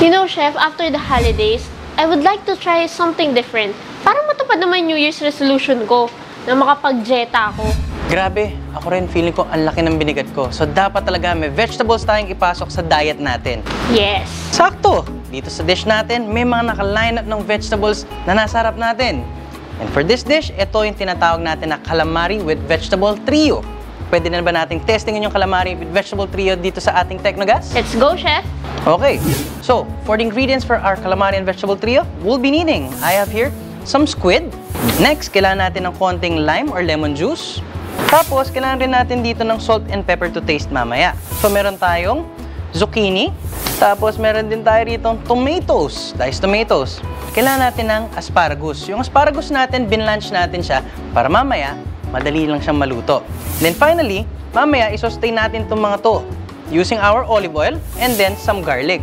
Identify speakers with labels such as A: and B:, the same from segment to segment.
A: You know, Chef, after the holidays, I would like to try something different. Para matupad naman New Year's resolution ko na makapag-dieta ako.
B: Grabe, ako rin feeling ko ang laki ng binigat ko. So dapat talaga may vegetables tayong ipasok sa diet natin.
A: Yes.
B: Sakto! Dito sa dish natin, may mga naka-line up ng vegetables na nasa harap natin. And for this dish, ito yung tinatawag natin na calamari with vegetable trio. Pwede na ba nating testingin yung calamari with vegetable trio dito sa ating Technogas?
A: Let's go, Chef!
B: Okay, so for the ingredients for our calamari and vegetable trio, we'll be needing, I have here some squid. Next, kailangan natin ng konting lime or lemon juice. Tapos, kailangan rin natin dito ng salt and pepper to taste mamaya. So, meron tayong zucchini. Tapos, meron din tayo rito tomatoes, diced tomatoes. Kailangan natin ng asparagus. Yung asparagus natin, binlanch natin siya para mamaya, madali lang siyang maluto. Then finally, mamaya, isustain natin itong mga to using our olive oil and then some garlic.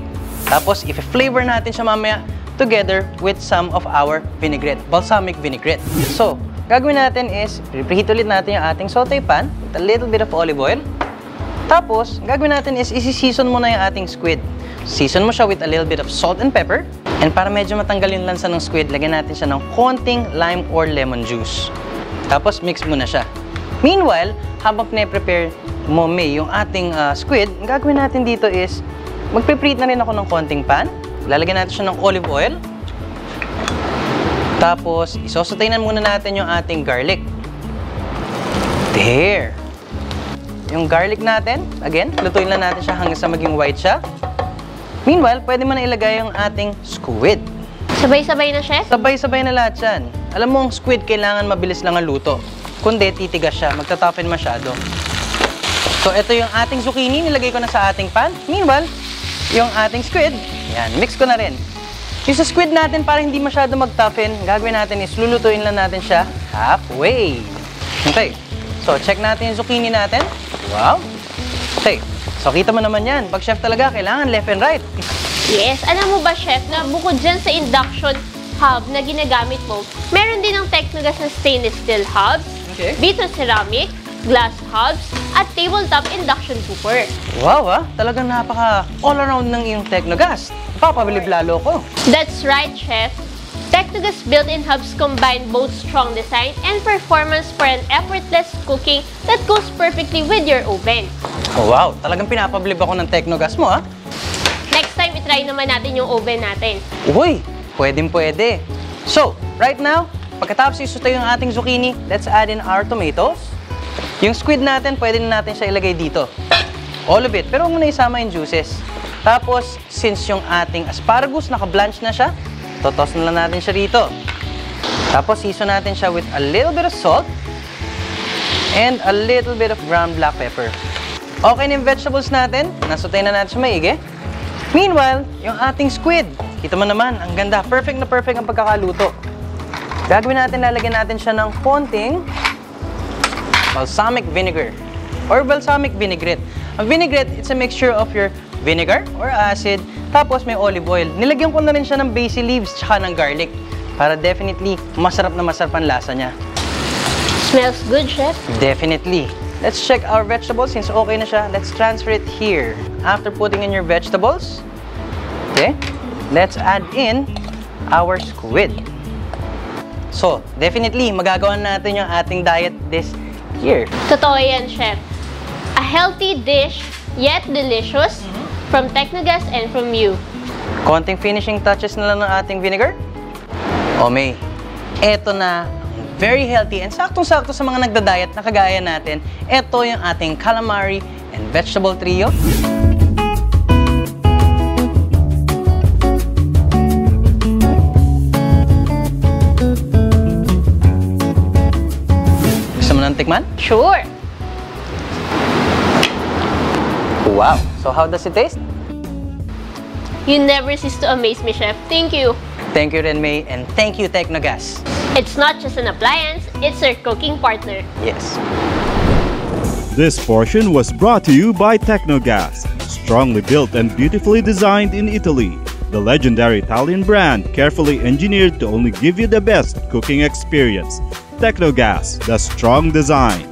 B: Tapos, i-flavor natin siya mamaya together with some of our vinaigrette, balsamic vinaigrette. So, gagawin natin is, preheat ulit natin yung ating saute pan with a little bit of olive oil. Tapos, gagawin natin is, isi-season muna yung ating squid. Season mo siya with a little bit of salt and pepper. And para medyo matanggal yung lansa ng squid, lagyan natin siya ng konting lime or lemon juice. Tapos, mix muna siya. Meanwhile, habang pine-prepare mo, May, yung ating squid, ang gagawin natin dito is, magpe-preheat na rin ako ng konting pan. Lalagyan natin siya ng olive oil. Tapos, isosotainan muna natin yung ating garlic. There! Yung garlic natin, again, lutuin lang natin siya hanggang sa maging white siya. Meanwhile, pwede mo na ilagay yung ating squid.
A: Sabay-sabay na, Chef?
B: Sabay-sabay na lahat yan. Alam mo, ang squid kailangan mabilis lang ang luto. Kundi, titigas siya, magtatoughen masyado. So, ito yung ating zucchini, nilagay ko na sa ating pan. Meanwhile, yung ating squid, yan, mix ko na rin. Yung sa squid natin, para hindi masyado mag-toughen, gagawin natin is lulutuin lang natin siya halfway. Okay, so check natin yung zucchini natin. Wow! Okay, so kita mo naman yan. Pag chef talaga, kailangan left and right.
A: Yes, alam mo ba, Chef, na bukod dyan sa induction hob na ginagamit mo, meron din ng Technogas na stainless steel hobs,
B: Okay.
A: vitro ceramic, glass hobs, at tabletop induction cooker.
B: Wow, talagang napaka all-around ng iyong Technogas. Papabilib lalo ko.
A: That's right, Chef. Technogas built-in hubs combine both strong design and performance for an effortless cooking that goes perfectly with your oven.
B: Oh, wow, talagang pinapabilib ako ng Technogas mo, ha?
A: Next time, itry naman natin yung oven natin.
B: Uy, pwedeng-pwede. So, right now, pagkatapos isutay yung ating zucchini, let's add in our tomatoes. Yung squid natin, pwede na natin siya ilagay dito. All of it, pero huwag mo na isama yung juices. Tapos, since yung ating asparagus, naka-blanch na siya, totos na lang natin siya rito. Tapos, season natin siya with a little bit of salt and a little bit of ground black pepper. Okay na yung vegetables natin. Nasutay na natin siya maigi. Meanwhile, yung ating squid, kita mo naman, ang ganda. Perfect na perfect ang pagkakaluto. Gagawin natin, lalagyan natin siya ng konting balsamic vinegar or balsamic vinaigrette. Ang vinaigrette, it's a mixture of your vinegar or acid, tapos may olive oil. Nilagyan ko na rin siya ng basil leaves tsaka ng garlic para definitely masarap na masarap ang lasa niya.
A: Smells good, Chef.
B: Definitely. Let's check our vegetables. Since okay na siya, let's transfer it here. After putting in your vegetables, okay, let's add in our squid. So, definitely, magagawa natin yung ating diet this year.
A: Totoo yan, Chef. A healthy dish, yet delicious, from Technogas and from you.
B: Konting finishing touches na lang ng ating vinegar. O May, eto na, very healthy and saktong-sakto sa mga nagda-diet na kagaya natin. Eto yung ating calamari and vegetable trio. Gusto mo nang tikman?
A: Sure.
B: Wow! So how does it taste?
A: You never cease to amaze me, Chef. Thank you.
B: Thank you, Renmei, and thank you, Technogas.
A: It's not just an appliance, it's our cooking partner.
B: Yes.
C: This portion was brought to you by Technogas, strongly built and beautifully designed in Italy. The legendary Italian brand, carefully engineered to only give you the best cooking experience. Technogas, the strong design.